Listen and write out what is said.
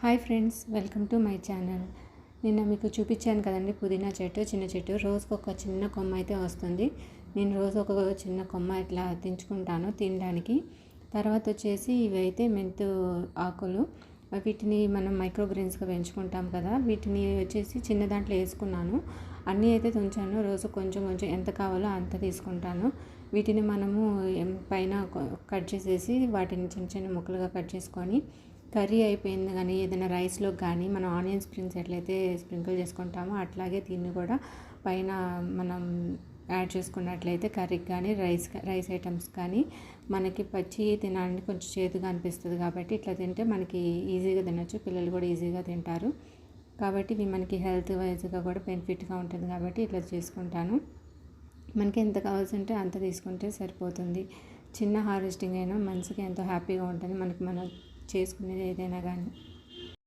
Hi friends, welcome to my channel. నిన్న మీకు చూపించాను కదండి, పుదీనా చెట్టు, చిన్న చెట్టు. రోజుకు ఒక చిన్న కొమ్మ అయితే వస్తుంది. నేను రోజు ఒక చిన్న కొమ్మ ఇట్లా తెంచుకుంటాను తినడానికి. తర్వాత వచ్చేసి ఇవి అయితే మెంతు ఆకులు. వీటిని మనం మైక్రోగ్రీన్స్గా పెంచుకుంటాం కదా, వీటిని వచ్చేసి చిన్న దాంట్లో వేసుకున్నాను. అన్నీ అయితే తుంచాను. రోజు కొంచెం కొంచెం ఎంత కావాలో అంత తీసుకుంటాను. వీటిని మనము పైన కట్ చేసేసి వాటిని చిన్న చిన్న ముక్కలుగా కట్ చేసుకొని కర్రీ అయిపోయింది కానీ ఏదైనా రైస్లో కానీ మనం ఆనియన్ స్ప్రింగ్స్ ఎట్లయితే స్ప్రింకిల్ చేసుకుంటామో అట్లాగే దీన్ని కూడా పైన మనం యాడ్ చేసుకున్నట్లయితే కర్రీకి కానీ రైస్ ఐటమ్స్ కానీ మనకి పచ్చి తినడానికి కొంచెం చేదుగా అనిపిస్తుంది. కాబట్టి ఇట్లా తింటే మనకి ఈజీగా తినచ్చు, పిల్లలు కూడా ఈజీగా తింటారు. కాబట్టి ఇవి మనకి హెల్త్ వైజ్గా కూడా బెనిఫిట్గా ఉంటుంది. కాబట్టి ఇట్లా చేసుకుంటాను. మనకి ఎంత కావాల్సి ఉంటే అంత తీసుకుంటే సరిపోతుంది. చిన్న హార్వెస్టింగ్ అయినా మనసుకి ఎంతో హ్యాపీగా ఉంటుంది, మనం చేసుకునేది ఏదైనా కానీ.